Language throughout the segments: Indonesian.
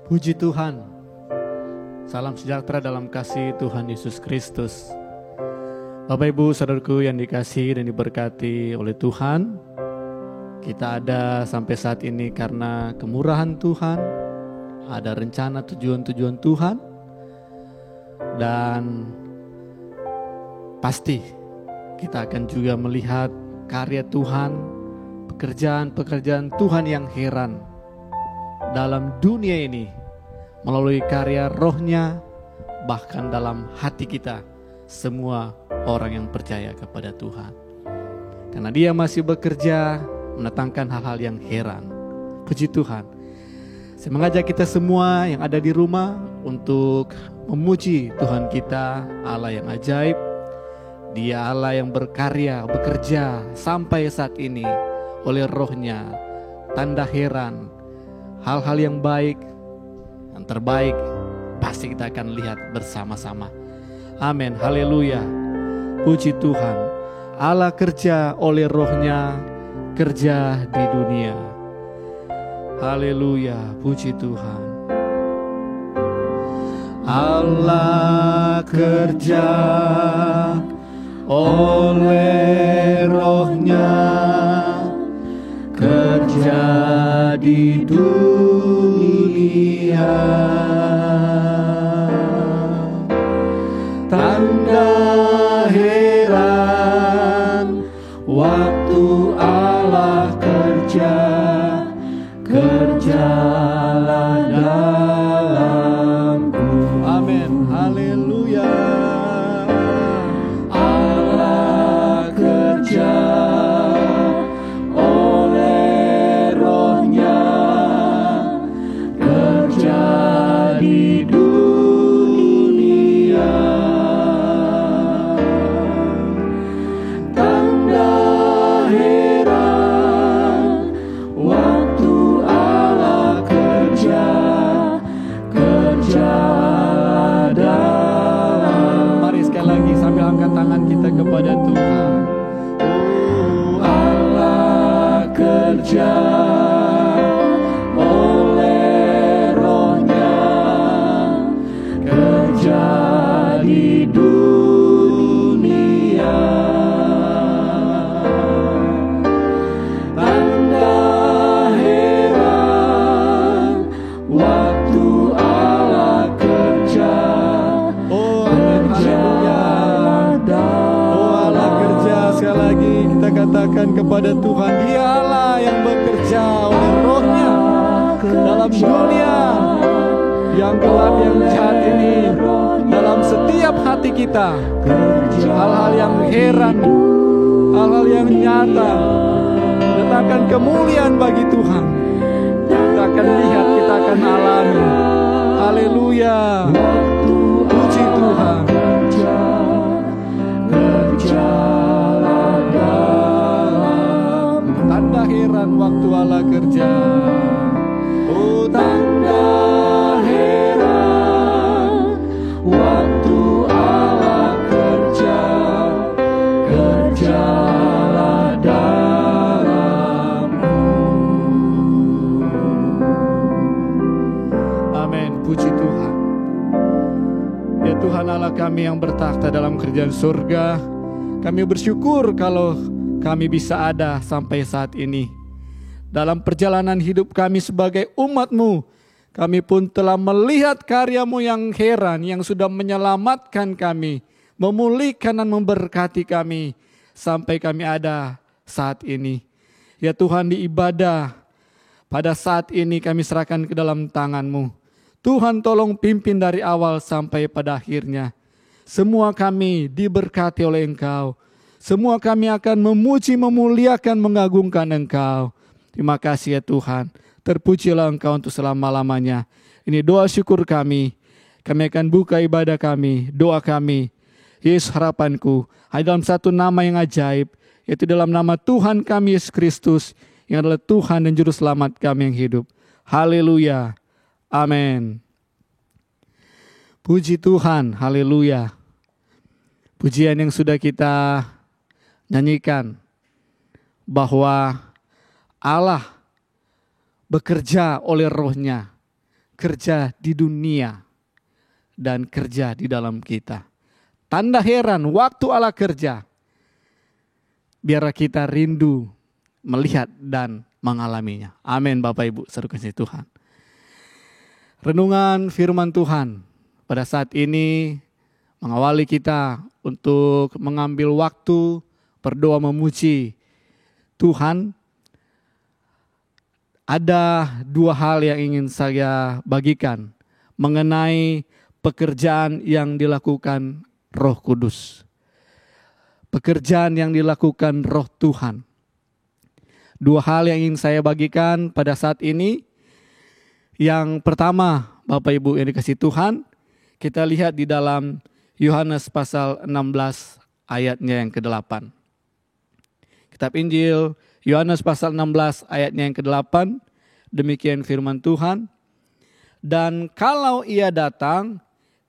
Puji Tuhan. Salam sejahtera dalam kasih Tuhan Yesus Kristus. Bapak Ibu saudaraku yang dikasihi dan diberkati oleh Tuhan, kita ada sampai saat ini karena kemurahan Tuhan, ada rencana tujuan-tujuan Tuhan, dan pasti kita akan juga melihat karya Tuhan, pekerjaan-pekerjaan Tuhan yang heran dalam dunia ini, melalui karya rohnya, bahkan dalam hati kita, semua orang yang percaya kepada Tuhan. Karena Dia masih bekerja, mendatangkan hal-hal yang heran. Puji Tuhan. Saya mengajak kita semua yang ada di rumah untuk memuji Tuhan kita, Allah yang ajaib. Dia Allah yang berkarya, bekerja sampai saat ini oleh rohnya. Tanda heran, hal-hal yang baik, yang terbaik pasti kita akan lihat bersama-sama. Amin, haleluya. Puji Tuhan. Allah kerja oleh rohnya, kerja di dunia. Haleluya, puji Tuhan. Allah kerja oleh rohnya, kerja di dunia. Tanda heran waktu Allah kerja, kerjalah dalamku. Amin, haleluya. Allah kerja oleh rohnya, kerja di dunia. Tanda heran waktu Allah kerja, kerjalah dalam. Mari sekali lagi sambil angkat tangan kita kepada Tuhan. Oh, Allah kerja oleh rohnya, kerja di dunia. Tanda heran waktu Allah kerja, kerjalah dalam. Oh, Allah kerja, sekali lagi kita katakan kepada Tuhan, Dia Allah yang bekerja oleh rohnya dalam dunia yang gelap, yang jahat ini, dalam setiap hati kita. Hal-hal yang heran, hal-hal yang nyata, datangkan kemuliaan bagi Tuhan. Kita akan lihat, kita akan alami. Haleluya, puji Tuhan. Kerjalah dalam. Tanda heran waktu Allah kerja. Oh, tanda heran waktu Allah kerja, kerjalah dalamku. Amin, puji Tuhan. Ya Tuhan Allah kami yang bertakhta dalam kerajaan surga, kami bersyukur kalau kami bisa ada sampai saat ini. Dalam perjalanan hidup kami sebagai umat-Mu, kami pun telah melihat karya-Mu yang heran, yang sudah menyelamatkan kami, memulihkan dan memberkati kami, sampai kami ada saat ini. Ya Tuhan, di ibadah pada saat ini kami serahkan ke dalam tangan-Mu. Tuhan tolong pimpin dari awal sampai pada akhirnya. Semua kami diberkati oleh Engkau. Semua kami akan memuji, memuliakan, mengagungkan Engkau. Terima kasih ya Tuhan. Terpujilah Engkau untuk selama-lamanya. Ini doa syukur kami. Kami akan buka ibadah kami, doa kami. Yesus harapanku, hanya dalam satu nama yang ajaib, yaitu dalam nama Tuhan kami Yesus Kristus, yang adalah Tuhan dan Juru Selamat kami yang hidup. Haleluya. Amin. Puji Tuhan, haleluya. Pujian yang sudah kita nyanyikan, bahwa Allah bekerja oleh rohnya, kerja di dunia dan kerja di dalam kita. Tanda heran waktu Allah kerja, biarlah kita rindu melihat dan mengalaminya. Amin Bapak Ibu, saudara kasih Tuhan. Renungan firman Tuhan pada saat ini mengawali kita untuk mengambil waktu berdoa memuji Tuhan. Ada dua hal yang ingin saya bagikan mengenai pekerjaan yang dilakukan Roh Kudus. Pekerjaan yang dilakukan Roh Tuhan. Dua hal yang ingin saya bagikan pada saat ini. Yang pertama, Bapak Ibu yang dikasihi Tuhan, kita lihat di dalam Yohanes pasal 16 ayatnya yang ke-8. Kitab Injil Yohanes pasal 16 ayatnya yang ke-8, demikian firman Tuhan. Dan kalau ia datang,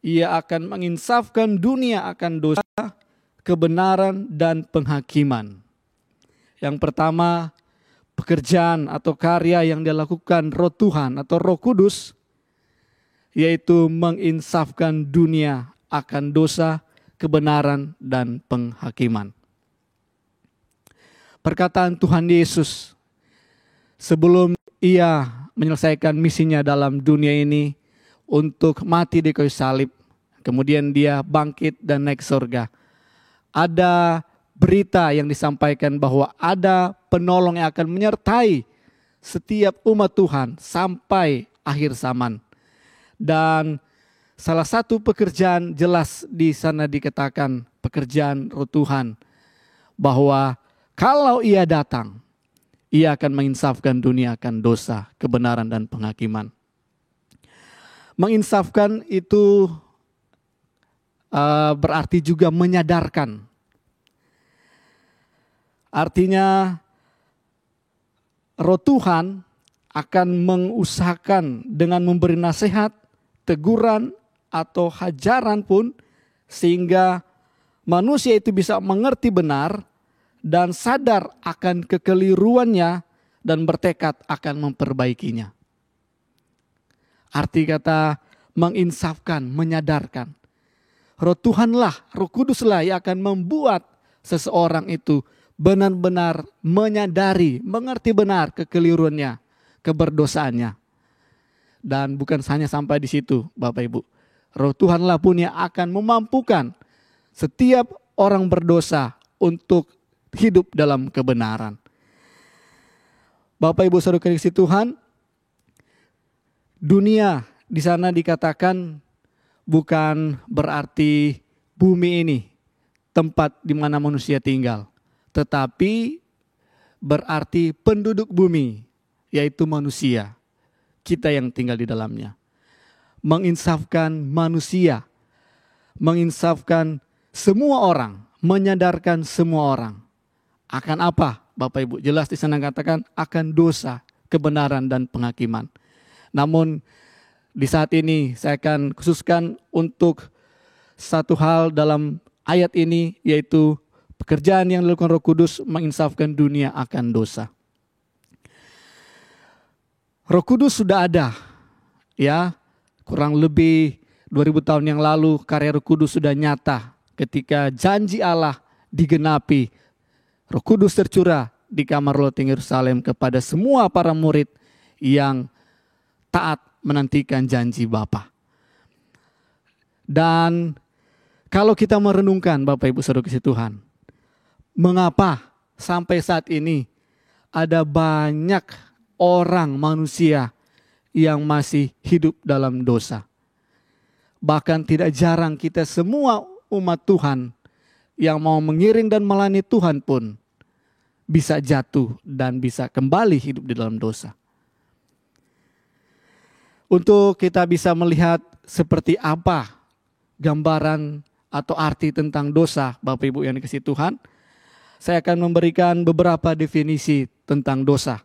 ia akan menginsafkan dunia akan dosa, kebenaran dan penghakiman. Yang pertama, pekerjaan atau karya yang dilakukan Roh Tuhan atau Roh Kudus, yaitu menginsafkan dunia akan dosa, kebenaran, dan penghakiman. Perkataan Tuhan Yesus sebelum ia menyelesaikan misinya dalam dunia ini untuk mati di kayu salib, kemudian dia bangkit dan naik surga. Ada berita yang disampaikan bahwa ada penolong yang akan menyertai setiap umat Tuhan sampai akhir zaman. Dan salah satu pekerjaan jelas di sana dikatakan pekerjaan Roh Tuhan, bahwa kalau ia datang, ia akan menginsafkan dunia akan dosa, kebenaran dan penghakiman. Menginsafkan itu berarti juga menyadarkan. Artinya Roh Tuhan akan mengusahakan dengan memberi nasihat, teguran atau hajaran pun, sehingga manusia itu bisa mengerti benar dan sadar akan kekeliruannya dan bertekad akan memperbaikinya. Arti kata menginsafkan, menyadarkan. Roh Tuhanlah, Roh Kuduslah yang akan membuat seseorang itu benar-benar menyadari, mengerti benar kekeliruannya, keberdosaannya. Dan bukan hanya sampai di situ, Bapak Ibu. Roh Tuhanlah pun yang akan memampukan setiap orang berdosa untuk hidup dalam kebenaran. Bapak Ibu saudara kasih Tuhan, dunia di sana dikatakan bukan berarti bumi ini tempat di mana manusia tinggal, tetapi berarti penduduk bumi, yaitu manusia, kita yang tinggal di dalamnya. Menginsafkan manusia, menginsafkan semua orang, menyadarkan semua orang. Akan apa, Bapak Ibu? Jelas di sana katakan akan dosa, kebenaran dan penghakiman. Namun di saat ini saya akan khususkan untuk satu hal dalam ayat ini, yaitu pekerjaan yang dilakukan Roh Kudus menginsafkan dunia akan dosa. Roh Kudus sudah ada, ya, kurang lebih 2000 tahun yang lalu karya Roh Kudus sudah nyata ketika janji Allah digenapi. Roh Kudus tercurah di kamar loteng Yerusalem kepada semua para murid yang taat menantikan janji Bapa. Dan kalau kita merenungkan Bapak Ibu saudara kasih Tuhan, mengapa sampai saat ini ada banyak orang manusia yang masih hidup dalam dosa. Bahkan tidak jarang kita semua umat Tuhan yang mau mengiring dan melayani Tuhan pun bisa jatuh dan bisa kembali hidup di dalam dosa. Untuk kita bisa melihat seperti apa gambaran atau arti tentang dosa, Bapak Ibu yang dikasihi Tuhan, saya akan memberikan beberapa definisi tentang dosa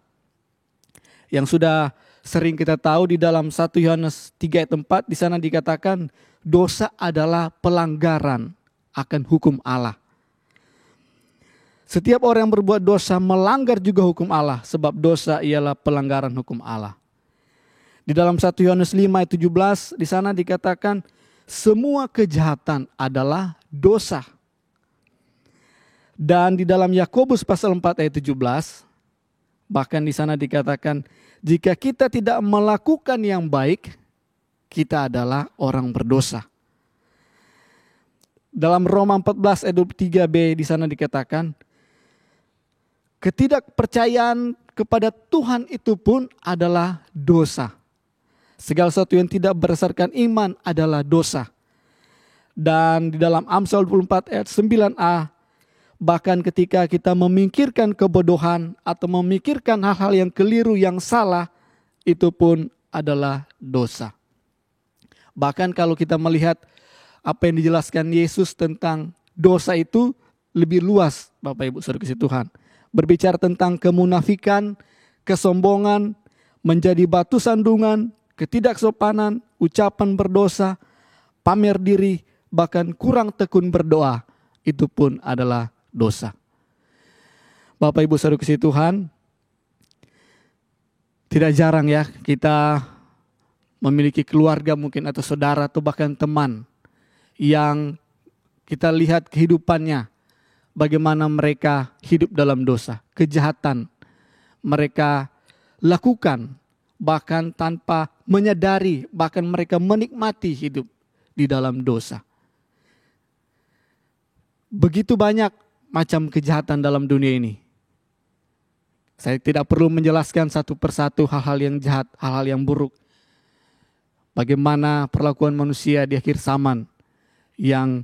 yang sudah sering kita tahu. Di dalam 1 Yohanes 3 ayat 4 di sana dikatakan dosa adalah pelanggaran akan hukum Allah. Setiap orang yang berbuat dosa melanggar juga hukum Allah, sebab dosa ialah pelanggaran hukum Allah. Di dalam 1 Yohanes 5 ayat 17 di sana dikatakan semua kejahatan adalah dosa. Dan di dalam Yakobus pasal 4 ayat 17 bahkan di sana dikatakan jika kita tidak melakukan yang baik, kita adalah orang berdosa. Dalam Roma 14 ayat 23b di sana dikatakan ketidakpercayaan kepada Tuhan itu pun adalah dosa. Segala sesuatu yang tidak berdasarkan iman adalah dosa. Dan di dalam Amsal 24 ayat 9a, bahkan ketika kita memikirkan kebodohan atau memikirkan hal-hal yang keliru, yang salah, itu pun adalah dosa. Bahkan kalau kita melihat apa yang dijelaskan Yesus tentang dosa itu lebih luas, Bapak Ibu Saudara kasih Tuhan. Berbicara tentang kemunafikan, kesombongan, menjadi batu sandungan, ketidaksopanan, ucapan berdosa, pamer diri, bahkan kurang tekun berdoa, itu pun adalah dosa. Bapak Ibu Saudara kasih Tuhan, tidak jarang ya kita memiliki keluarga mungkin atau saudara atau bahkan teman yang kita lihat kehidupannya, bagaimana mereka hidup dalam dosa, kejahatan mereka lakukan, bahkan tanpa menyadari, bahkan mereka menikmati hidup di dalam dosa. Begitu banyak macam kejahatan dalam dunia ini. Saya tidak perlu menjelaskan satu persatu hal-hal yang jahat, hal-hal yang buruk. Bagaimana perlakuan manusia di akhir zaman yang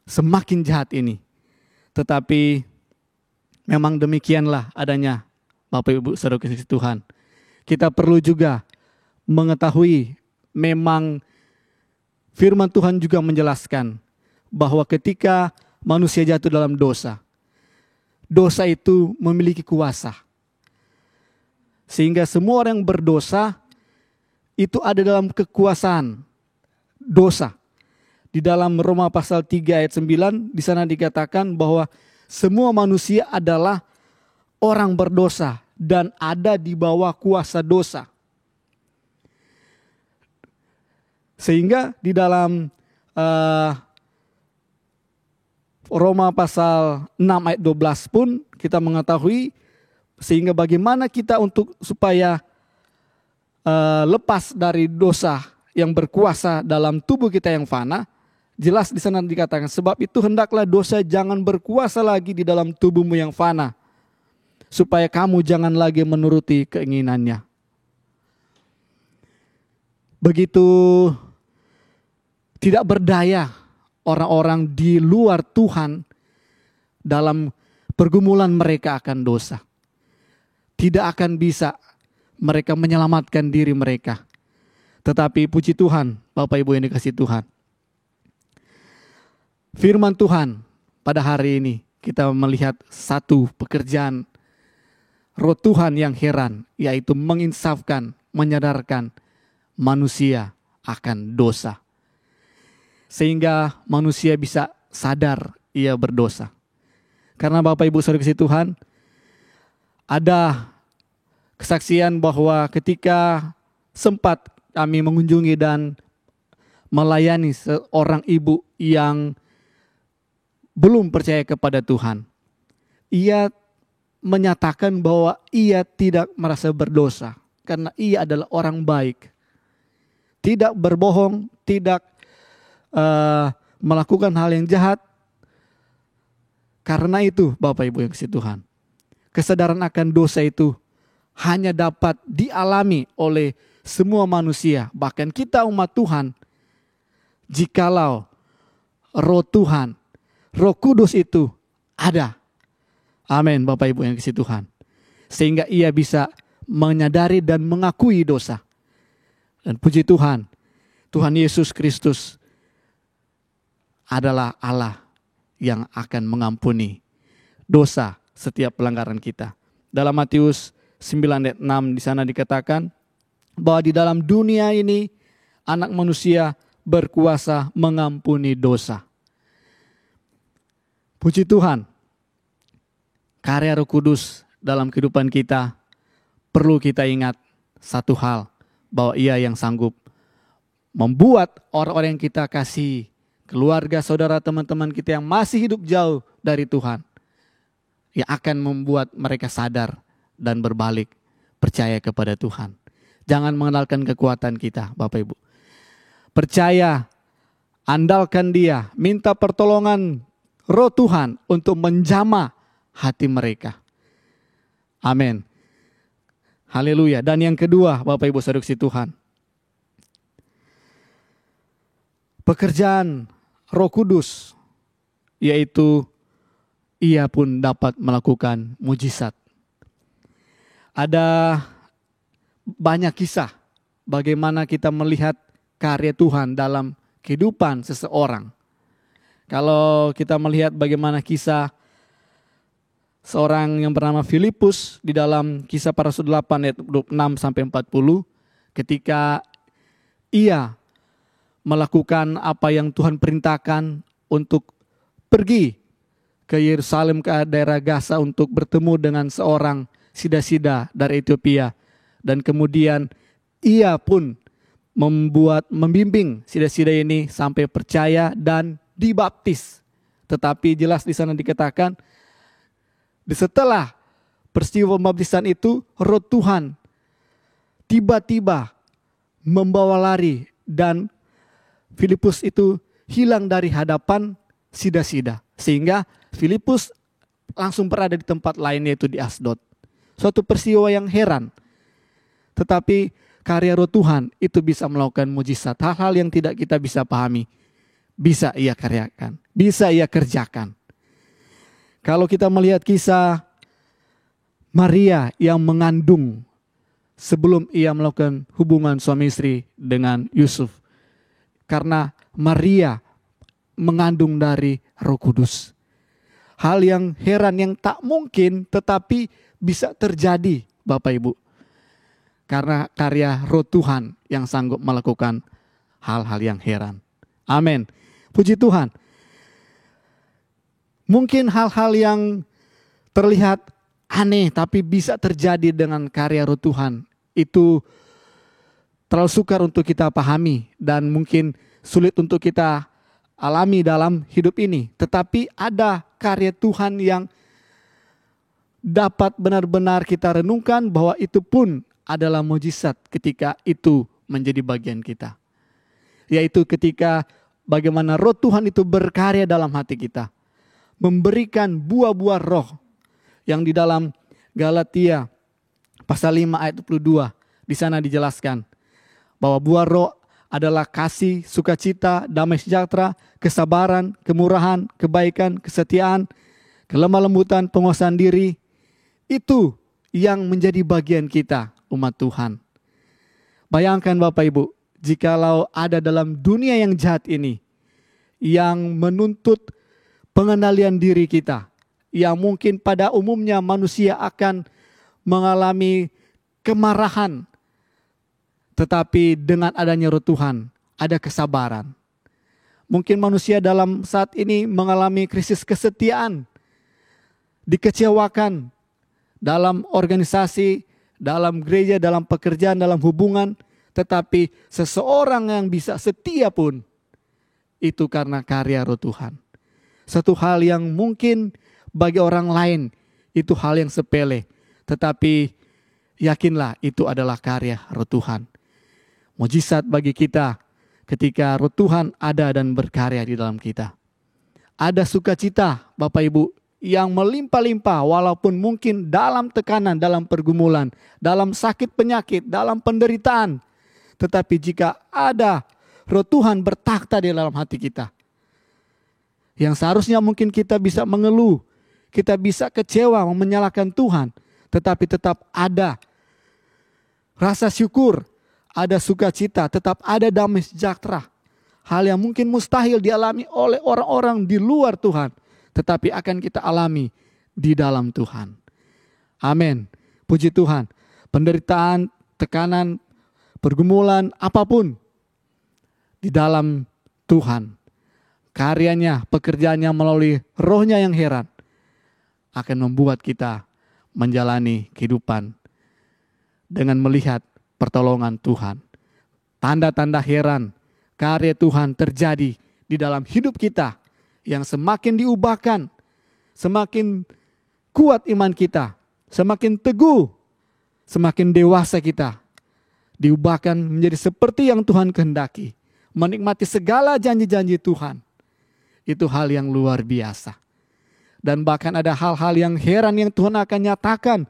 semakin jahat ini. Tetapi memang demikianlah adanya Bapak Ibu Saudara kasih Tuhan. Kita perlu juga mengetahui memang firman Tuhan juga menjelaskan bahwa ketika manusia jatuh dalam dosa, dosa itu memiliki kuasa. Sehingga semua orang yang berdosa itu ada dalam kekuasaan dosa. Di dalam Roma pasal 3 ayat 9 di sana dikatakan bahwa semua manusia adalah orang berdosa dan ada di bawah kuasa dosa. Sehingga di dalam Roma pasal 6 ayat 12 pun kita mengetahui sehingga bagaimana kita untuk supaya lepas dari dosa yang berkuasa dalam tubuh kita yang fana. Jelas di sana dikatakan, sebab itu hendaklah dosa jangan berkuasa lagi di dalam tubuhmu yang fana, supaya kamu jangan lagi menuruti keinginannya. Begitu tidak berdaya orang-orang di luar Tuhan dalam pergumulan mereka akan dosa. Tidak akan bisa mereka menyelamatkan diri mereka. Tetapi puji Tuhan, Bapak Ibu yang dikasihi Tuhan, firman Tuhan pada hari ini kita melihat satu pekerjaan Roh Tuhan yang heran, yaitu menginsafkan, menyadarkan manusia akan dosa. Sehingga manusia bisa sadar ia berdosa. Karena Bapak Ibu Saudara kasih Tuhan, ada kesaksian bahwa ketika sempat kami mengunjungi dan melayani seorang ibu yang belum percaya kepada Tuhan, ia menyatakan bahwa ia tidak merasa berdosa karena ia adalah orang baik, tidak berbohong, tidak melakukan hal yang jahat. Karena itu Bapak Ibu yang kasih Tuhan, kesadaran akan dosa itu hanya dapat dialami oleh semua manusia, bahkan kita umat Tuhan, jikalau Roh Tuhan, Roh Kudus itu ada. Amin Bapak Ibu yang kasih Tuhan. Sehingga ia bisa menyadari dan mengakui dosa. Dan puji Tuhan, Tuhan Yesus Kristus adalah Allah yang akan mengampuni dosa setiap pelanggaran kita. Dalam Matius 9 ayat 6 di sana dikatakan bahwa di dalam dunia ini anak manusia berkuasa mengampuni dosa. Puji Tuhan, karya Roh Kudus dalam kehidupan kita perlu kita ingat satu hal, bahwa Ia yang sanggup membuat orang-orang yang kita kasih, keluarga, saudara, teman-teman kita yang masih hidup jauh dari Tuhan, yang akan membuat mereka sadar dan berbalik percaya kepada Tuhan. Jangan mengandalkan kekuatan kita, Bapak Ibu. Percaya, andalkan Dia, minta pertolongan Roh Tuhan untuk menjamah hati mereka. Amin. Haleluya. Dan yang kedua, Bapak Ibu saudara Tuhan, pekerjaan Roh Kudus, yaitu Ia pun dapat melakukan mujizat. Ada banyak kisah bagaimana kita melihat karya Tuhan dalam kehidupan seseorang. Kalau kita melihat bagaimana kisah seorang yang bernama Filipus di dalam Kisah Para Rasul 8 ayat 26-40, ketika ia melakukan apa yang Tuhan perintahkan untuk pergi ke Yerusalem, ke daerah Gaza untuk bertemu dengan seorang sida-sida dari Ethiopia. Dan kemudian ia pun membimbing sida-sida ini sampai percaya dan dibaptis. Tetapi jelas di sana dikatakan, setelah peristiwa pembaptisan itu, Roh Tuhan tiba-tiba membawa lari dan Filipus itu hilang dari hadapan sida-sida. Sehingga Filipus langsung berada di tempat lain, yaitu di Asdod. Suatu peristiwa yang heran. Tetapi karya Roh Tuhan itu bisa melakukan mujizat. Hal-hal yang tidak kita bisa pahami, bisa Ia karyakan, bisa Ia kerjakan. Kalau kita melihat kisah Maria yang mengandung sebelum ia melakukan hubungan suami istri dengan Yusuf. Karena Maria mengandung dari Roh Kudus. Hal yang heran, yang tak mungkin, tetapi bisa terjadi, Bapak Ibu. Karena karya Roh Tuhan yang sanggup melakukan hal-hal yang heran. Amin. Puji Tuhan. Mungkin hal-hal yang terlihat aneh tapi bisa terjadi dengan karya Roh Tuhan itu terlalu sukar untuk kita pahami dan mungkin sulit untuk kita alami dalam hidup ini. Tetapi ada karya Tuhan yang dapat benar-benar kita renungkan bahwa itu pun adalah mujizat ketika itu menjadi bagian kita. Yaitu ketika bagaimana Roh Tuhan itu berkarya dalam hati kita. Memberikan buah-buah roh yang di dalam Galatia pasal 5 ayat 22. Di sana dijelaskan bahwa buah roh adalah kasih, sukacita, damai sejahtera, kesabaran, kemurahan, kebaikan, kesetiaan, kelemah lembutan, penguasaan diri. Itu yang menjadi bagian kita, umat Tuhan. Bayangkan Bapak Ibu, jikalau ada dalam dunia yang jahat ini, yang menuntut pengendalian diri kita, yang mungkin pada umumnya manusia akan mengalami kemarahan, tetapi dengan adanya Roh Tuhan, ada kesabaran. Mungkin manusia dalam saat ini mengalami krisis kesetiaan, dikecewakan dalam organisasi, dalam gereja, dalam pekerjaan, dalam hubungan. Tetapi seseorang yang bisa setia pun, itu karena karya Roh Tuhan. Satu hal yang mungkin bagi orang lain itu hal yang sepele. Tetapi yakinlah itu adalah karya Roh Tuhan. Mujizat bagi kita ketika Roh Tuhan ada dan berkarya di dalam kita. Ada sukacita Bapak Ibu yang melimpah-limpah walaupun mungkin dalam tekanan, dalam pergumulan, dalam sakit penyakit, dalam penderitaan. Tetapi jika ada Roh Tuhan bertakhta di dalam hati kita, yang seharusnya mungkin kita bisa mengeluh, kita bisa kecewa, menyalahkan Tuhan, tetapi tetap ada rasa syukur, ada sukacita, tetap ada damai sejahtera. Hal yang mungkin mustahil dialami oleh orang-orang di luar Tuhan, tetapi akan kita alami di dalam Tuhan. Amin. Puji Tuhan. Penderitaan, tekanan, pergumulan, apapun di dalam Tuhan, karyanya, pekerjaannya melalui Roh-Nya yang heran akan membuat kita menjalani kehidupan dengan melihat pertolongan Tuhan. tanda-tanda heran karya Tuhan terjadi di dalam hidup kita, yang semakin diubahkan, semakin kuat iman kita, semakin teguh, semakin dewasa kita, diubahkan menjadi seperti yang Tuhan kehendaki, menikmati segala janji-janji Tuhan. Itu hal yang luar biasa. Dan bahkan ada hal-hal yang heran yang Tuhan akan nyatakan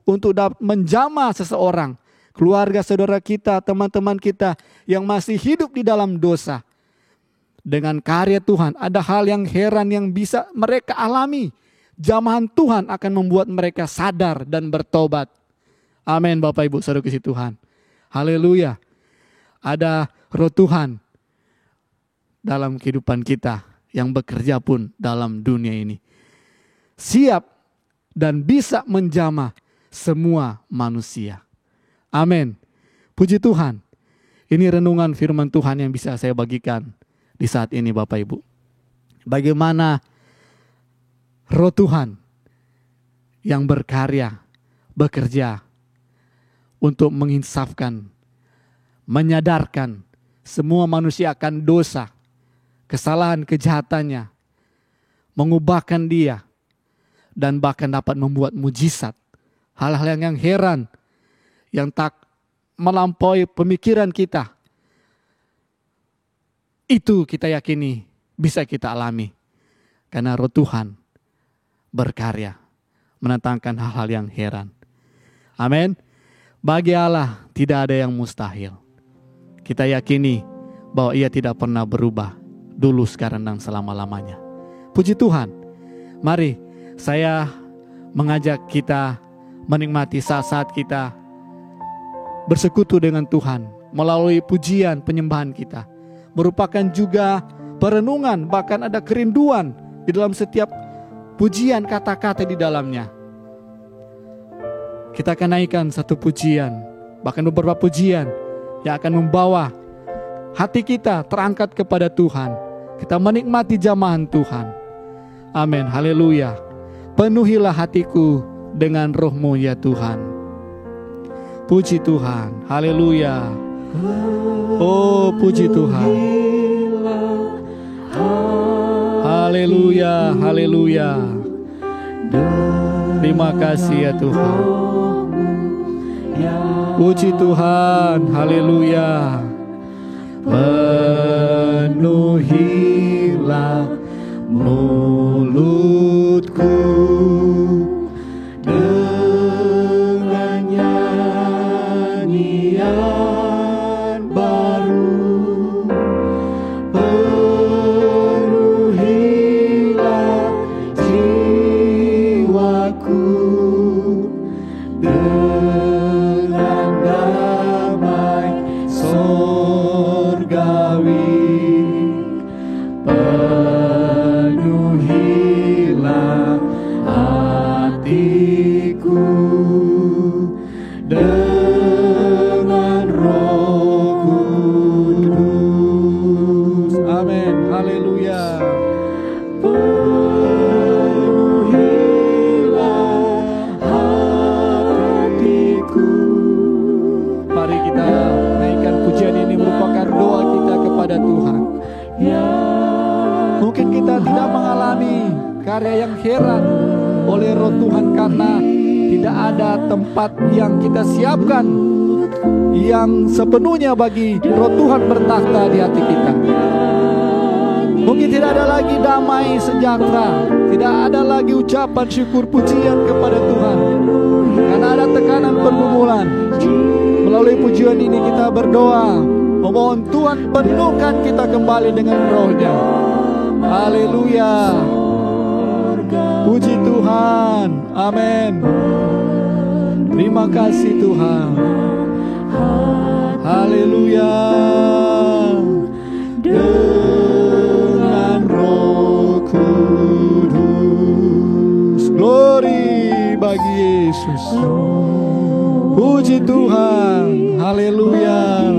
untuk dapat menjamah seseorang, keluarga saudara kita, teman-teman kita yang masih hidup di dalam dosa. Dengan karya Tuhan, ada hal yang heran yang bisa mereka alami. Jamahan Tuhan akan membuat mereka sadar dan bertobat. Amin, Bapak Ibu saudara kasih Tuhan. Haleluya. Ada Roh Tuhan dalam kehidupan kita yang bekerja pun dalam dunia ini. Siap dan bisa menjamah semua manusia. Amin. Puji Tuhan. Ini renungan firman Tuhan yang bisa saya bagikan di saat ini, Bapak Ibu. Bagaimana Roh Tuhan yang berkarya, bekerja untuk menginsafkan, menyadarkan semua manusia akan dosa, kesalahan, kejahatannya, mengubahkan dia, dan bahkan dapat membuat mujizat, hal-hal yang heran, yang tak melampaui pemikiran kita. Itu kita yakini bisa kita alami. Karena Roh Tuhan berkarya, mendatangkan hal-hal yang heran. Amin. Bagi Allah tidak ada yang mustahil. Kita yakini bahwa Ia tidak pernah berubah, dulu, sekarang, dan selama-lamanya. Puji Tuhan. Mari saya mengajak kita menikmati saat-saat kita bersekutu dengan Tuhan melalui pujian penyembahan kita. Merupakan juga perenungan, bahkan ada kerinduan di dalam setiap pujian, kata-kata di dalamnya. Kita akan naikkan satu pujian, bahkan beberapa pujian yang akan membawa hati kita terangkat kepada Tuhan. Kita menikmati jamahan Tuhan. Amin, haleluya. Penuhilah hatiku dengan Roh-Mu ya Tuhan. Puji Tuhan, haleluya. Oh, puji Tuhan. Haleluya, haleluya. Terima kasih ya Tuhan. Puji Tuhan, haleluya. Penuhilah mulutku dengan nyanyian baru. Penuhilah jiwaku dengan damai sorgawi. Penuhilah hatiku dengan Roh Kudus. Amin, haleluya. Penuhilah hatiku. Mari kita naikkan pujian ini, merupakan doa kita kepada Tuhan. Mungkin kita tidak mengalami karya yang heran oleh Roh Tuhan karena tidak ada tempat yang kita siapkan yang sepenuhnya bagi Roh Tuhan bertakhta di hati kita. Mungkin tidak ada lagi damai sejahtera, tidak ada lagi ucapan syukur pujian kepada Tuhan, karena ada tekanan pergumulan. Melalui pujian ini kita berdoa, memohon Tuhan penuhkan kita kembali dengan Roh-Nya. Haleluya. Puji Tuhan. Amin. Terima kasih Tuhan. Haleluya. Dengan Roh Kudus. Glory bagi Yesus. Puji Tuhan. Haleluya.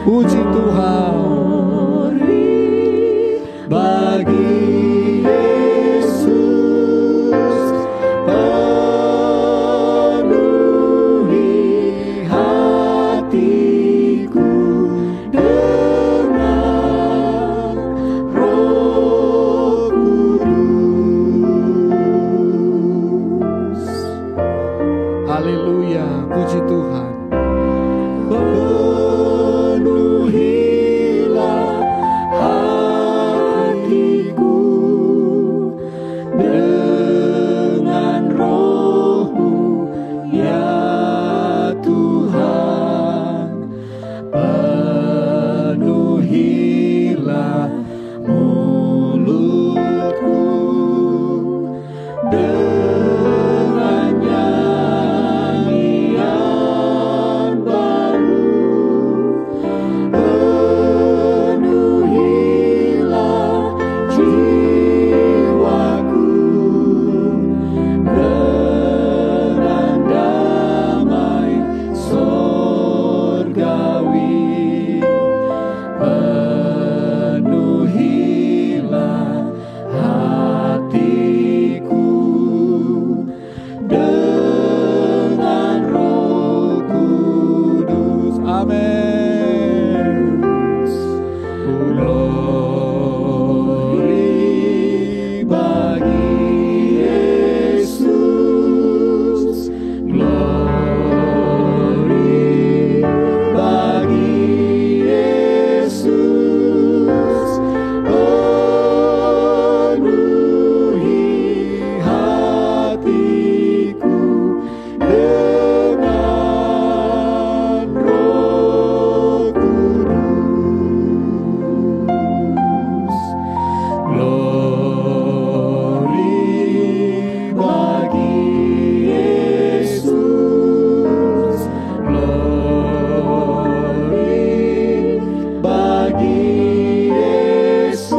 Puji Tuhan. Bagi Yesus penuhi Haleluya, puji Tuhan. Penuhilah hatiku dengan Roh-Mu, ya Tuhan. Penuhilah mulutku dengan nyanyian baru. Penuhilah jiwaku dengan damai sorgawi. Penuhilah hatiku dengan Roh Kudus. Amin. Glory bagi Yesus, glory bagi Yesus. Penuhi hatiku dengan Roh Kudus. Glory bagi Yesus, glory bagi Yesus.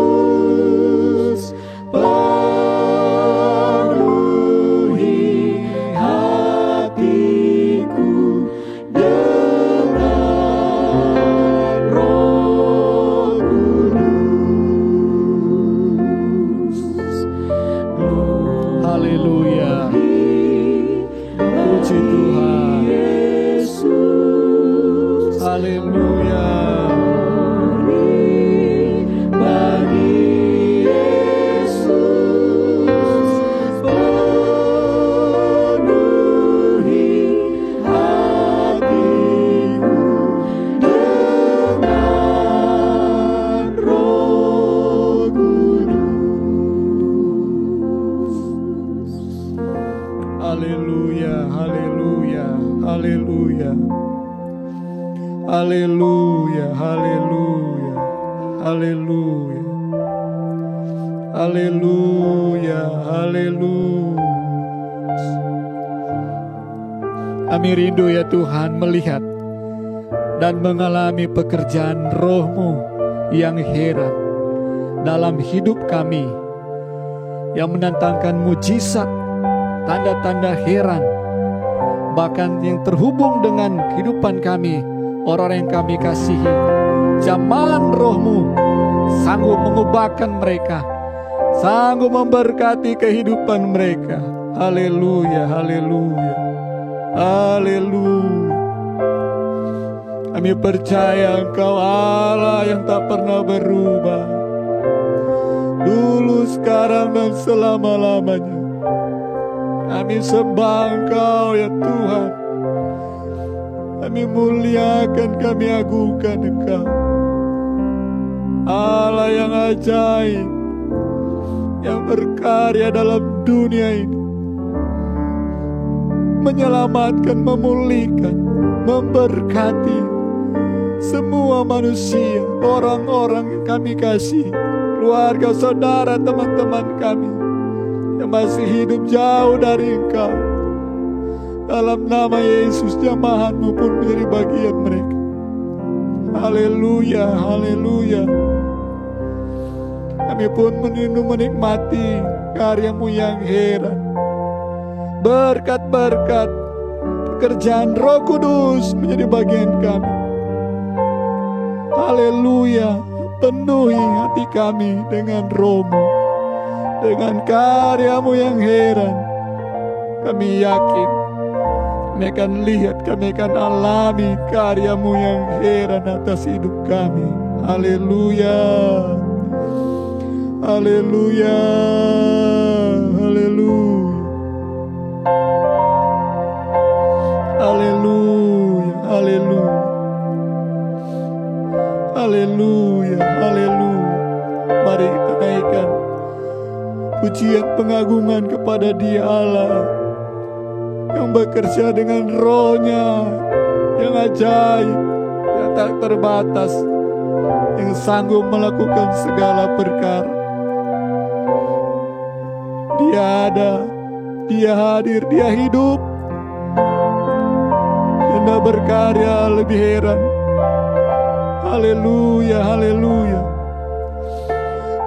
Penuhi hatiku dengan Roh Kudus. Haleluya, puji Tuhan. Yesus, Haleluya. bagi Yesus. Penuhi hatiku dengan Roh Kudus. Haleluya, haleluya, haleluya. Haleluya, haleluya, haleluya. Haleluya, haleluya. Kami rindu ya Tuhan melihat dan mengalami pekerjaan Roh-Mu yang heran dalam hidup kami, yang mendatangkan mujizat, tanda-tanda heran, bahkan yang terhubung dengan kehidupan kami, orang yang kami kasihi. Jamahan Roh-Mu sanggup mengubahkan mereka, sanggup memberkati kehidupan mereka. Haleluya, haleluya, haleluya. Kami percaya Engkau Allah yang tak pernah berubah, dulu, sekarang, dan selama-lamanya. Kami sembah Engkau ya Tuhan. Kami muliakan, kami agungkan Engkau, Allah yang ajaib, yang berkarya dalam dunia ini, menyelamatkan, memulihkan, memberkati semua manusia, orang-orang yang kami kasih, keluarga, saudara, teman-teman kami yang masih hidup jauh dari Engkau. Dalam nama Yesus, jamahan-Mu pun menjadi bagian mereka. Haleluya, haleluya. Kami pun menikmati karya-Mu yang heran. Berkat-berkat pekerjaan Roh Kudus menjadi bagian kami. Haleluya. Penuhi hati kami dengan Roh-Mu, dengan karya-Mu yang heran. Kami yakin kami akan lihat, kami akan alami karya-Mu yang heran atas hidup kami. Haleluya, haleluya, haleluya. Haleluya, haleluya. Mari kita naikkan pujian pengagungan kepada Dia Allah yang bekerja dengan roh-Nya yang ajaib, yang tak terbatas, yang sanggup melakukan segala perkara. Dia ada, Dia hadir, Dia hidup, Dia berkarya lebih heran. Haleluya, haleluya.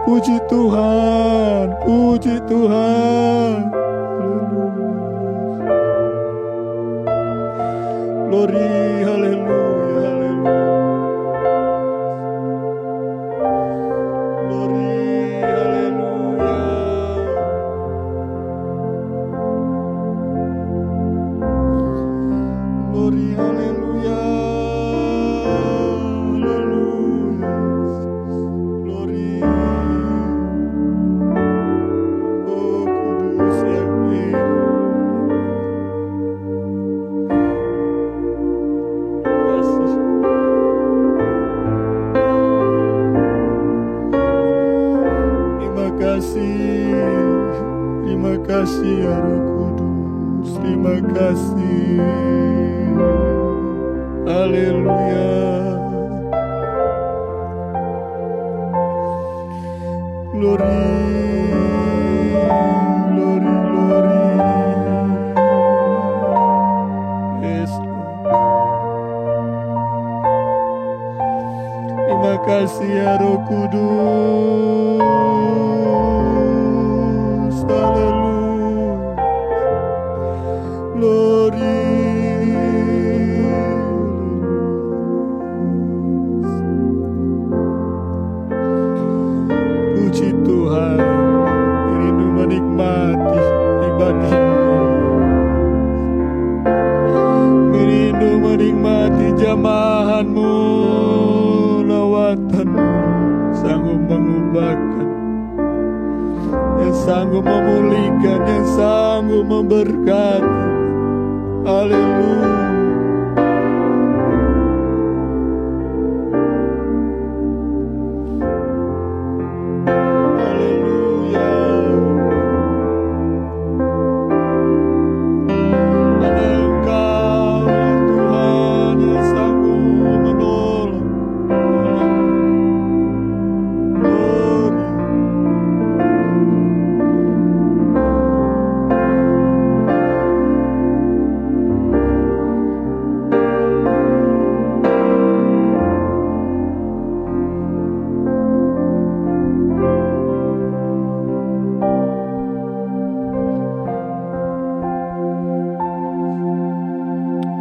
Puji Tuhan, puji Tuhan. Glory, haleluya, haleluya. Glory, haleluya. Glory, haleluya. Haleluya. Glory. Oh, kudus yang hidup. Terima kasih ya Roh Kudus, terima kasih. Haleluya. Glory, glory, glory. Yes, Lord. Terima kasih ya Roh Kudus. Haleluya. Glory. Puji Tuhan, rindu menikmati ibadah, rindu menikmati jamahan-Mu, lawatan-Mu, sanggup mengubahkan, yang sanggup memulihkan, yang sanggup memberkati. Haleluya. Haleluya. Hanya Engkau ya Tuhan yang sanggup menolong. Glory.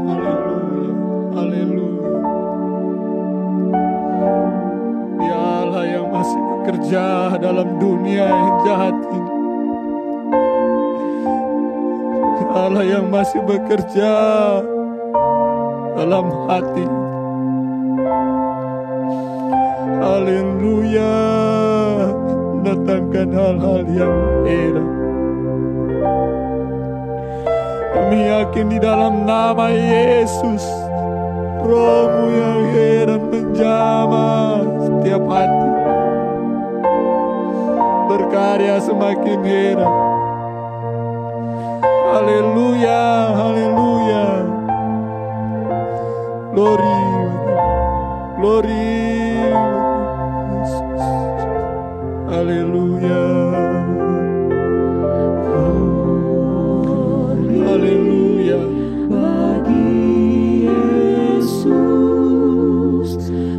Haleluya, haleluya. Ya Allah yang masih bekerja dalam dunia yang jahat ini. Ya Allah yang masih bekerja dalam hati. Haleluya. Mendatangkan hal-hal yang heran. Kami yakin di dalam nama Yesus, Roh-Mu yang heran menjamah setiap hati, berkarya semakin heran. Haleluya, haleluya. Glory, glory. Yesus. Haleluya. Haleluya. Bagi Yesus,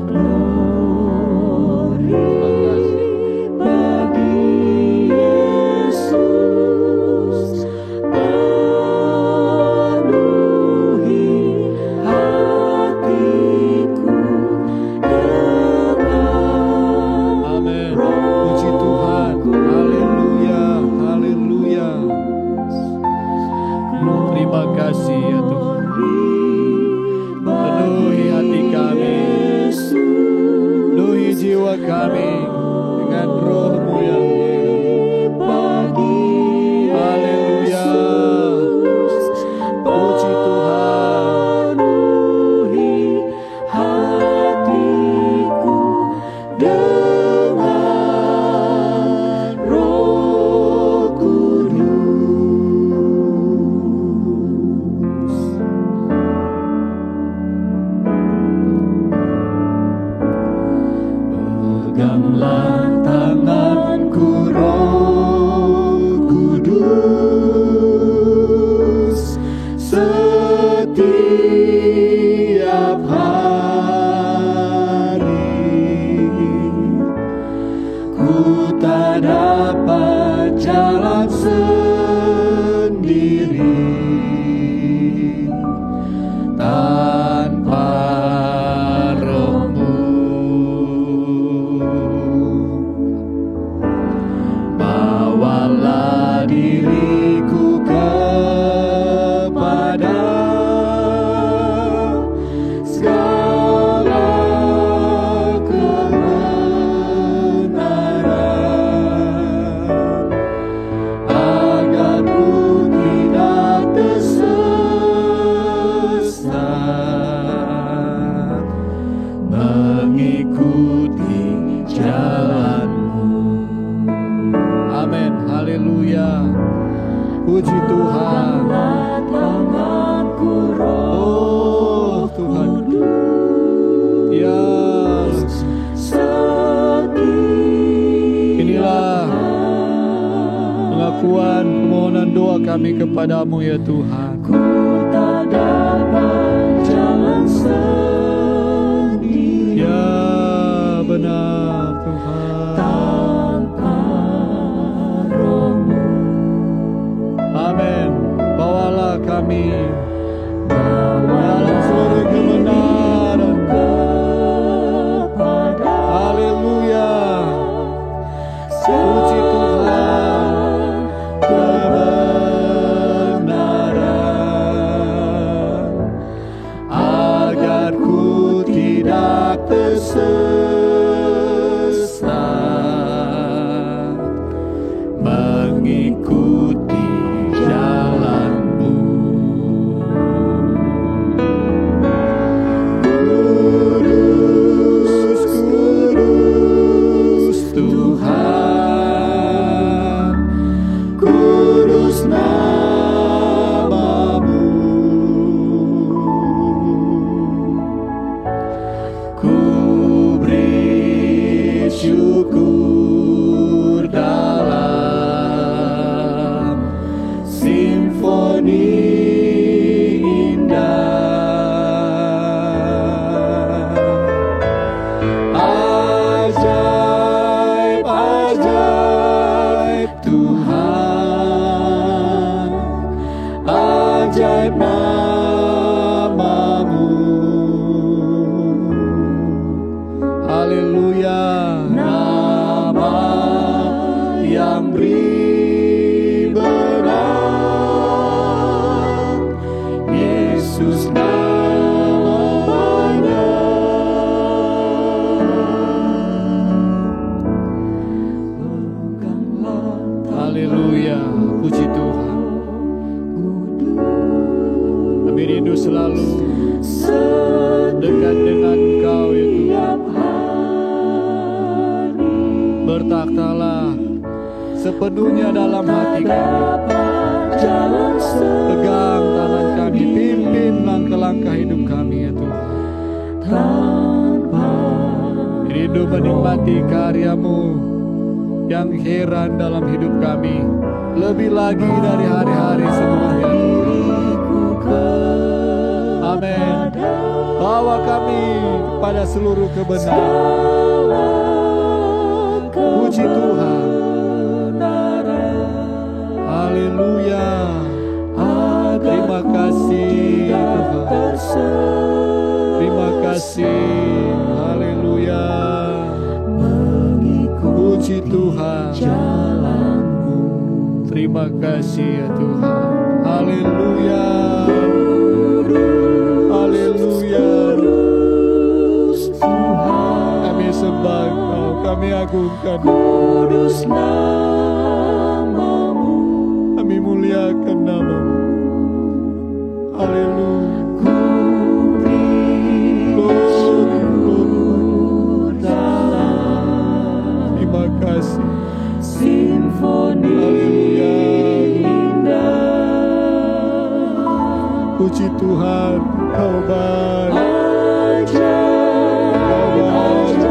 glory. Bagi Yesus, penuhi hatiku setiap hari. Ku tak dapat jalan sendiri tanpa Roh-Mu. Bawalah diriku kepada segala kebenaran, agar ku tidak tersesat mengikuti jalan-Mu. Amin, haleluya, puji Tuhan. Oh Tuhan, yes. Inilah pengakuan permohonan doa kami kepadamu ya Tuhan. Ku tak dapat jalan sendiri Ya benar Tuhan. tanpa Roh-Mu. Amin. Bawalah kami dalam Bawalah seluruh kebenaran. kepada Haleluya. Puji Tuhan. Kebenaran, agar ku tidak tersesat mengikuti jalan-Mu. Kudus, kudus Tuhan, kudus nama-Mu. Ku beri syukur dalam simfoni indah. Ajaib, ajaib Tuhan, ajaib nama-Mu. Haleluya, nama yang beri berat, Yesus namanya. Haleluya, puji Tuhan. Kami rindu selalu dekat dengan Engkau ya Tuhan. Bertakhtalah sepenuhnya dalam hati kami. Pegang tangan kami, pimpin langkah-langkah hidup kami ya Tuhan. Rindu menikmati karya-Mu yang heran dalam hidup kami, lebih lagi dari hari-hari sebelumnya. Amin. Bawa kami pada seluruh kebenaran. Puji Tuhan. Haleluya. Terima kasih Tuhan. Terima kasih. Haleluya. Puji Tuhan. Terima kasih ya Tuhan. Haleluya. Haleluya. Kami sembah Engkau, kami agungkan, Kudus nama-Mu. kami muliakan nama-Mu. Haleluya. Ku beri syukur dalam Terima kasih. simfoni Haleluya. indah. Puji Tuhan, Kau baik. Ajaib, ajaib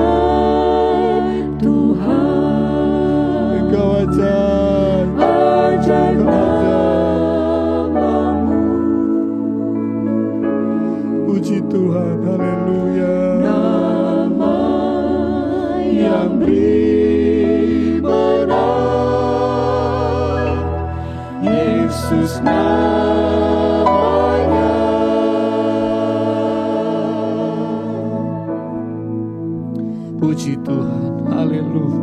Tuhan, Engkau ajaib. ajaib Engkau ajaib. nama-Mu. Puji Tuhan, haleluya. Nama yang beri menang, Yesus namanya. Puji Tuhan, haleluya.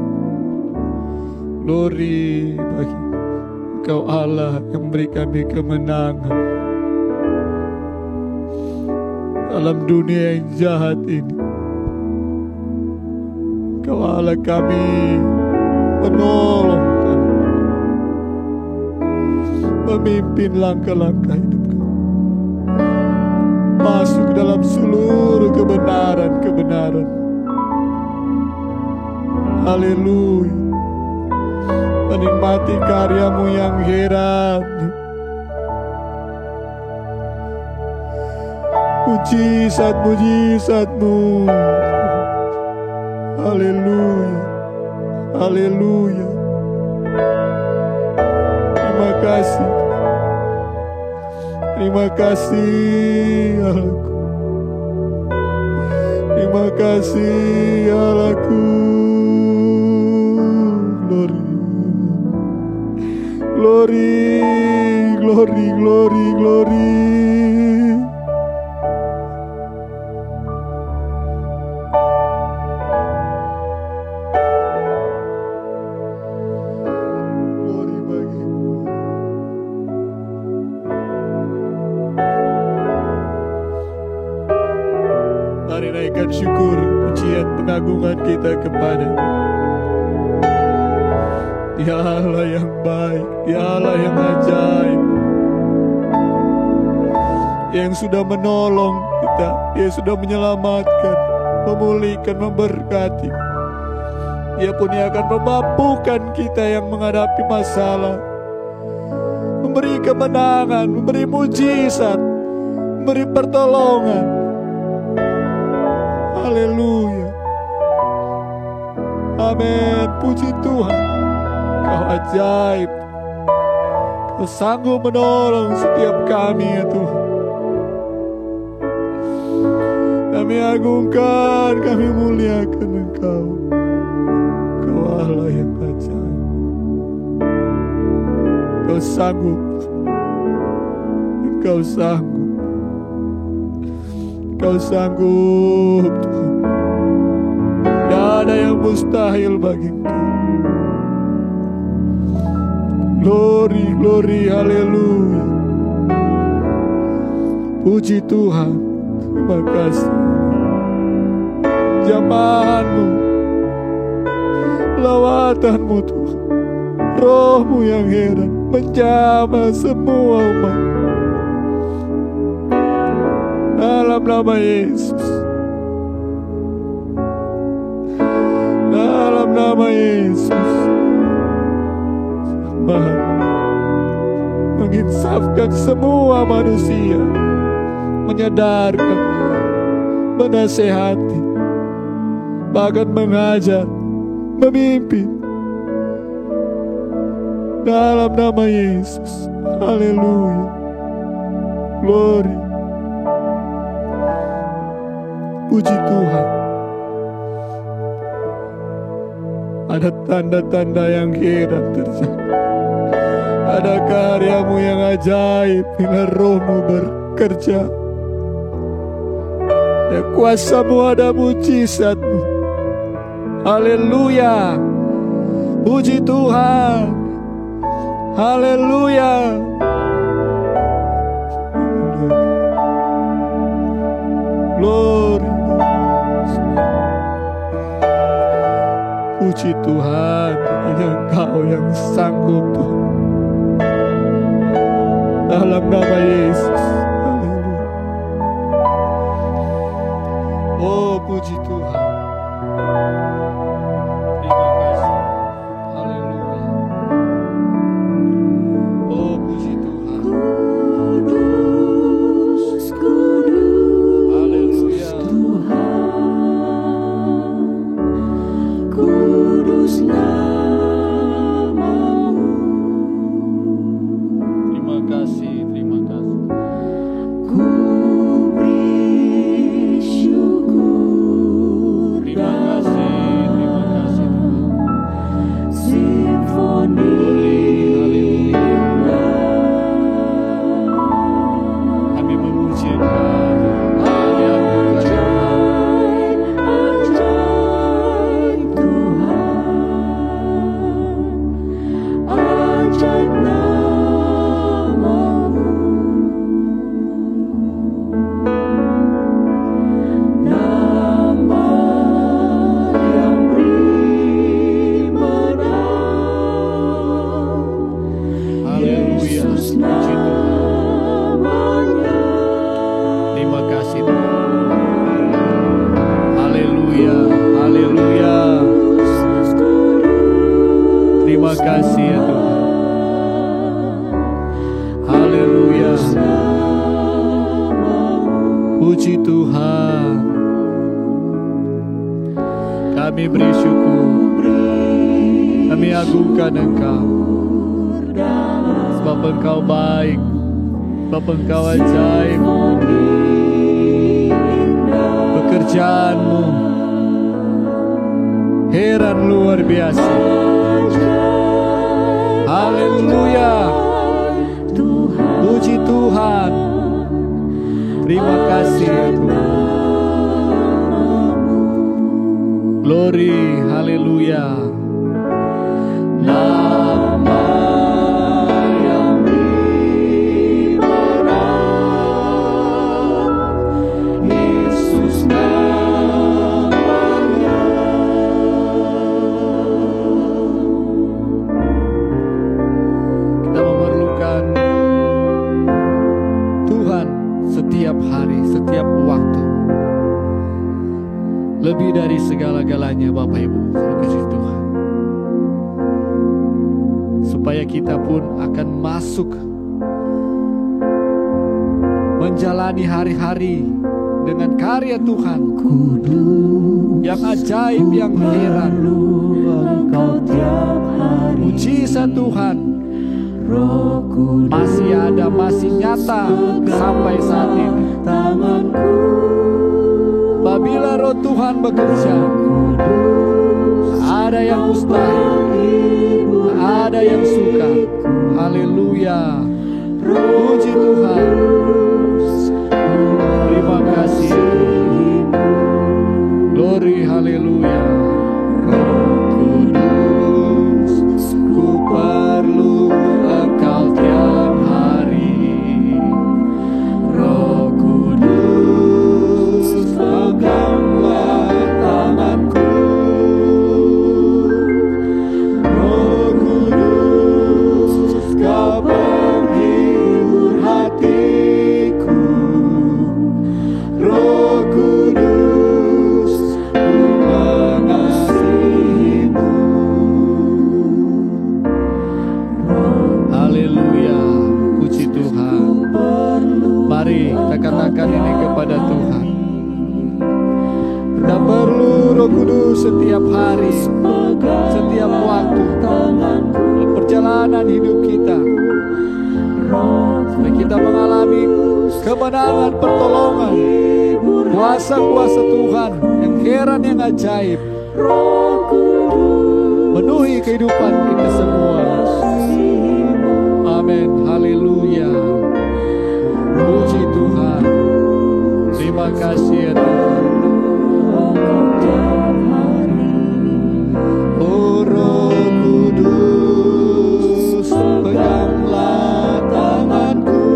Glory bagi Engkau Allah yang beri kami kemenangan dalam dunia yang jahat ini. Engkau Allah kami menolong kami, memimpin langkah-langkah hidup kami masuk dalam seluruh kebenaran-kebenaran. Haleluya. Menikmati karyamu yang heran, mujizat-mujizatmu. Haleluya, haleluya. Terima kasih, terima kasih Allahku, terima kasih Allahku. Glory, glory, glory, glory. Glory bagimu. Mari naikkan syukur, pujian, pengagungan kita kepada Dia Allah yang baik, Dia Allah yang ajaib, yang sudah menolong kita, Dia sudah menyelamatkan, memulihkan, memberkati. Dia pun yang akan memampukan kita yang menghadapi masalah, memberi kemenangan, memberi mujizat, memberi pertolongan. Haleluya. Amin. Puji Tuhan. Kau ajaib, Kau sanggup menolong setiap kami ya Tuhan. Kami agungkan, kami muliakan Engkau. Kau Allah yang ajaib. Kau sanggup, Engkau sanggup, Kau sanggup Tuhan. Tidak ada yang mustahil bagi Engkau. Glory, glory, haleluya. Puji Tuhan, terima kasih. Jamahanmu, lawatanmu Tuhan, rohmu yang heran menjamah semua umat. Dalam nama Yesus, dalam nama Yesus. Menginsafkan semua manusia, menyadarkan, menasehati, bahkan mengajar, memimpin. Dalam nama Yesus, haleluya, glory. Puji Tuhan. Ada tanda-tanda yang heran terjadi. Ada karyamu yang ajaib bila rohmu bekerja. Ada kuasamu, ada mujizatmu. Haleluya. Puji Tuhan. Haleluya. Glory. Puji Tuhan, hanya Engkau yang sanggup Tuhan. Dalam nama Yesus. Haleluya. Oh, puji Tuhan. Terima kasih. Haleluya. Oh, puji Tuhan. Kudus, kudus, Haleluya. Tuhan, kudus namamu. Terima kasih, terima kasih. Ku beri Terima kasih Tuhan. Haleluya, haleluya. Terima kasih ya Tuhan. Haleluya. Puji Tuhan. Kami beri syukur. Kami agungkan Engkau. Sebab Engkau baik. Sebab Engkau ajaib. Pekerjaanmu heran luar biasa. Haleluya. Puji Tuhan. Terima kasih ya Tuhan. Glory, haleluya. Nama yang diberat, Yesus namanya. Kita memerlukan Tuhan setiap hari, setiap waktu. Lebih dari segala-galanya Bapak Ibu, saudara kasih Tuhan. Supaya kita pun akan masuk menjalani hari-hari dengan karya Tuhan yang ajaib, yang heran. Mujizat Tuhan masih ada, masih nyata sampai saat ini. Apabila Roh Tuhan bekerja, ada yang mustahil, ada yang suka. Haleluya. Puji Tuhan. Terima kasih. Glory, haleluya. Roh Kudus, ku perlu Engkau tiap hari. Roh Kudus, peganglah tanganku. Roh Kudus, Kau penghibur hatiku. Roh Kudus, ku mengasihimu. Haleluya, puji Tuhan. Mari kita katakan ini kepada Tuhan. Kita perlu Roh Kudus setiap hari, setiap waktu, perjalanan hidup kita. Supaya kita mengalami kemenangan, pertolongan, kuasa-kuasa Tuhan yang heran, yang ajaib, memenuhi kehidupan kita semua. Amin, haleluya. Puji Tuhan. Terima kasih ya Tuhan. Oh Roh Kudus, peganglah tanganku.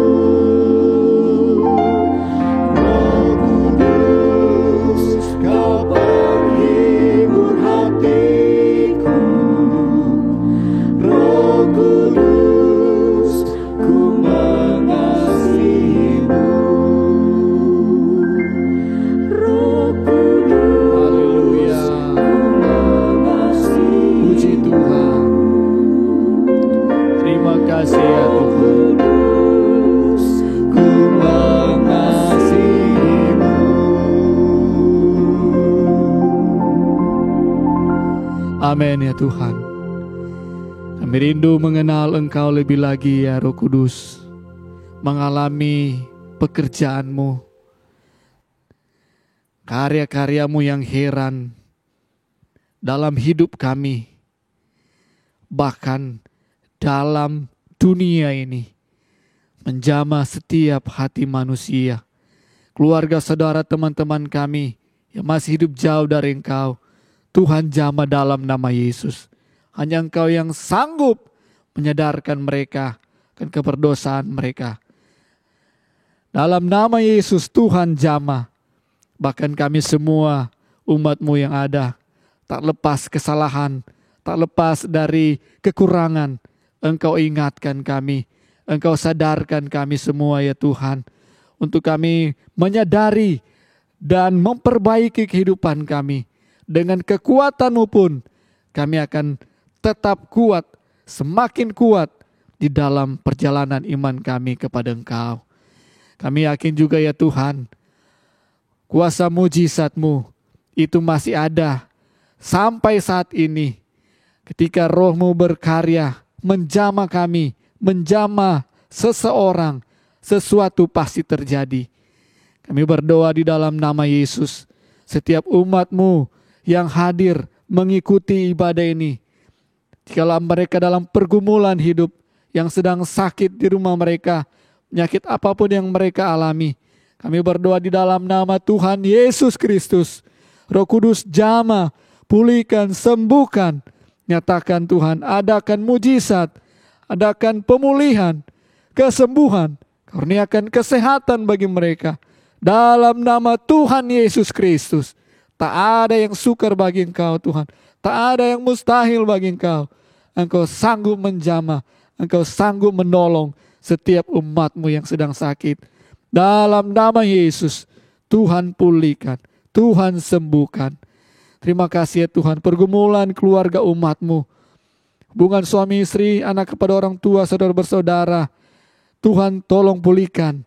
Roh Kudus, Kau penghibur hatiku. Roh Kudus, ku mengasihimu. Roh Kudus, haleluya. Puji Tuhan. Terima kasih ya Tuhan. Ku mengasihimu. Amin ya Tuhan. Kami rindu mengenal Engkau lebih lagi ya Roh Kudus. Mengalami pekerjaan-Mu, karya-karya-Mu yang heran dalam hidup kami, bahkan dalam dunia ini, menjamah setiap hati manusia, keluarga, saudara, teman-teman kami yang masih hidup jauh dari Engkau. Tuhan jamah dalam nama Yesus. Hanya Engkau yang sanggup menyadarkan mereka akan keberdosaan mereka. Dalam nama Yesus Tuhan jamah. Bahkan kami semua umat-Mu yang ada, tak lepas kesalahan, tak lepas dari kekurangan. Engkau ingatkan kami, Engkau sadarkan kami semua ya Tuhan. untuk kami menyadari dan memperbaiki kehidupan kami. Dengan kekuatan-Mu pun kami akan tetap kuat, semakin kuat di dalam perjalanan iman kami kepada Engkau. Kami yakin juga ya Tuhan, kuasa mujizat-Mu itu masih ada sampai saat ini. Ketika Roh-Mu berkarya, menjamah kami, menjamah seseorang, sesuatu pasti terjadi. Kami berdoa di dalam nama Yesus, setiap umat-Mu yang hadir mengikuti ibadah ini, jikalau mereka dalam pergumulan hidup, yang sedang sakit di rumah mereka, penyakit apapun yang mereka alami, kami berdoa di dalam nama Tuhan Yesus Kristus. Roh Kudus jamah, pulihkan, sembuhkan. Nyatakan Tuhan, adakan mujizat, adakan pemulihan, kesembuhan, kurniakan kesehatan bagi mereka. Dalam nama Tuhan Yesus Kristus. Tak ada yang sukar bagi Engkau Tuhan. Tak ada yang mustahil bagi Engkau. Engkau sanggup menjamah, Engkau sanggup menolong setiap umat-Mu yang sedang sakit. Dalam nama Yesus, Tuhan pulihkan, Tuhan sembuhkan. Terima kasih ya Tuhan, pergumulan keluarga umat-Mu, hubungan suami istri, anak kepada orang tua, saudara bersaudara, Tuhan tolong pulihkan.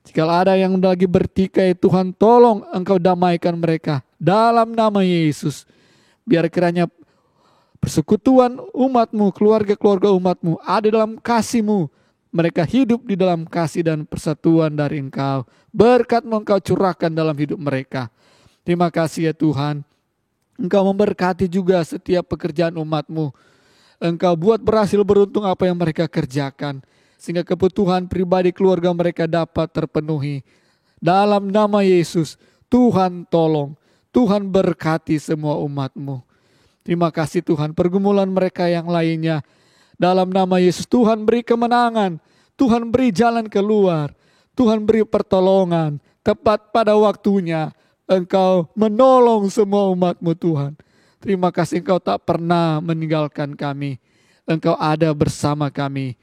Jika ada yang lagi bertikai, Tuhan tolong Engkau damaikan mereka. Dalam nama Yesus, biar kiranya persekutuan umat-Mu, keluarga-keluarga umat-Mu ada dalam kasih-Mu. Mereka hidup di dalam kasih dan persatuan dari Engkau. Berkat-Mu Engkau curahkan dalam hidup mereka. Terima kasih ya Tuhan. Engkau memberkati juga setiap pekerjaan umat-Mu. Engkau buat berhasil beruntung apa yang mereka kerjakan, sehingga kebutuhan pribadi keluarga mereka dapat terpenuhi. Dalam nama Yesus, Tuhan tolong, Tuhan berkati semua umat-Mu. Terima kasih Tuhan, pergumulan mereka yang lainnya, dalam nama Yesus Tuhan beri kemenangan, Tuhan beri jalan keluar, Tuhan beri pertolongan, tepat pada waktunya Engkau menolong semua umat-Mu Tuhan. Terima kasih Engkau tak pernah meninggalkan kami, Engkau ada bersama kami.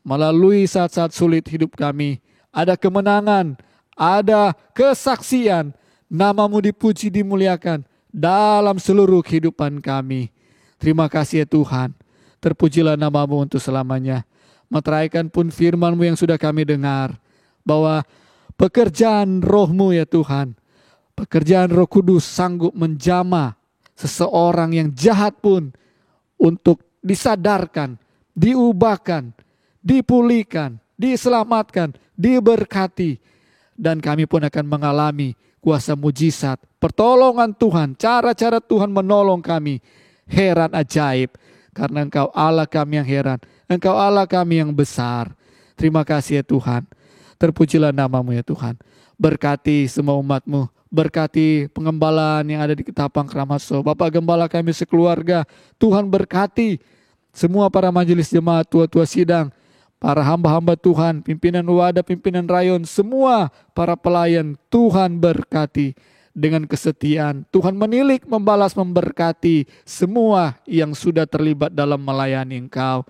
Melalui saat-saat sulit hidup kami, ada kemenangan, ada kesaksian, nama-Mu dipuji dimuliakan dalam seluruh kehidupan kami. Terima kasih ya Tuhan. Terpujilah nama-Mu untuk selamanya. Meteraikan pun firman-Mu yang sudah kami dengar, bahwa pekerjaan Roh-Mu ya Tuhan, pekerjaan Roh Kudus sanggup menjamah seseorang yang jahat pun untuk disadarkan, diubahkan, dipulihkan, diselamatkan, diberkati. Dan kami pun akan mengalami kuasa mujizat, pertolongan Tuhan, cara-cara Tuhan menolong kami. Heran ajaib, karena Engkau Allah kami yang heran, Engkau Allah kami yang besar. Terima kasih ya Tuhan. Terpujilah nama-Mu ya Tuhan. Berkati semua umat-Mu, berkati pengembalaan yang ada di Ketapang Kramaso, Bapak Gembala kami sekeluarga, Tuhan berkati semua para majelis jemaat, tua-tua sidang, para hamba-hamba Tuhan, pimpinan wadah, pimpinan rayon, semua para pelayan, Tuhan berkati dengan kesetiaan. Tuhan menilik, membalas, memberkati semua yang sudah terlibat dalam melayani Engkau.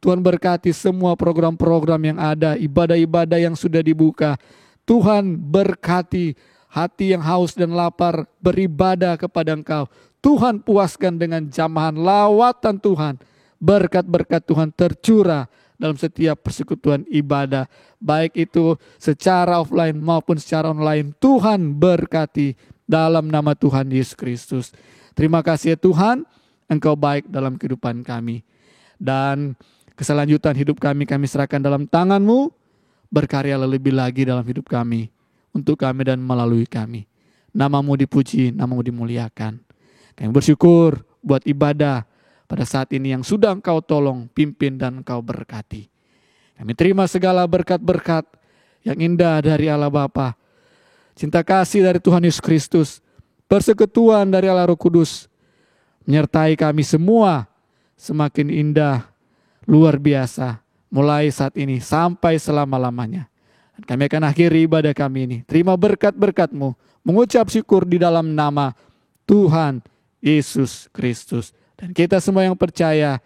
Tuhan berkati semua program-program yang ada, ibadah-ibadah yang sudah dibuka. Tuhan berkati hati yang haus dan lapar beribadah kepada Engkau. Tuhan puaskan dengan jamahan lawatan Tuhan. Berkat-berkat Tuhan tercurah dalam setiap persekutuan ibadah, baik itu secara offline maupun secara online. Tuhan berkati dalam nama Tuhan Yesus Kristus. Terima kasih ya Tuhan, Engkau baik dalam kehidupan kami. Dan keselanjutan hidup kami serahkan dalam tangan-Mu. Berkaryalah lebih lagi dalam hidup kami, untuk kami dan melalui kami. Nama-Mu dipuji, nama-Mu dimuliakan. Kami bersyukur buat ibadah pada saat ini yang sudah Engkau tolong, pimpin dan Engkau berkati. Kami terima segala berkat-berkat yang indah dari Allah Bapa, cinta kasih dari Tuhan Yesus Kristus, persekutuan dari Allah Roh Kudus, menyertai kami semua semakin indah, luar biasa, mulai saat ini sampai selama-lamanya. Dan kami akan akhiri ibadah kami ini. Terima berkat-berkat-Mu, mengucap syukur di dalam nama Tuhan Yesus Kristus. Dan kita semua yang percaya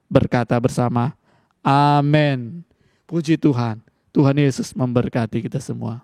berkata bersama, amin. Puji Tuhan, Tuhan Yesus memberkati kita semua.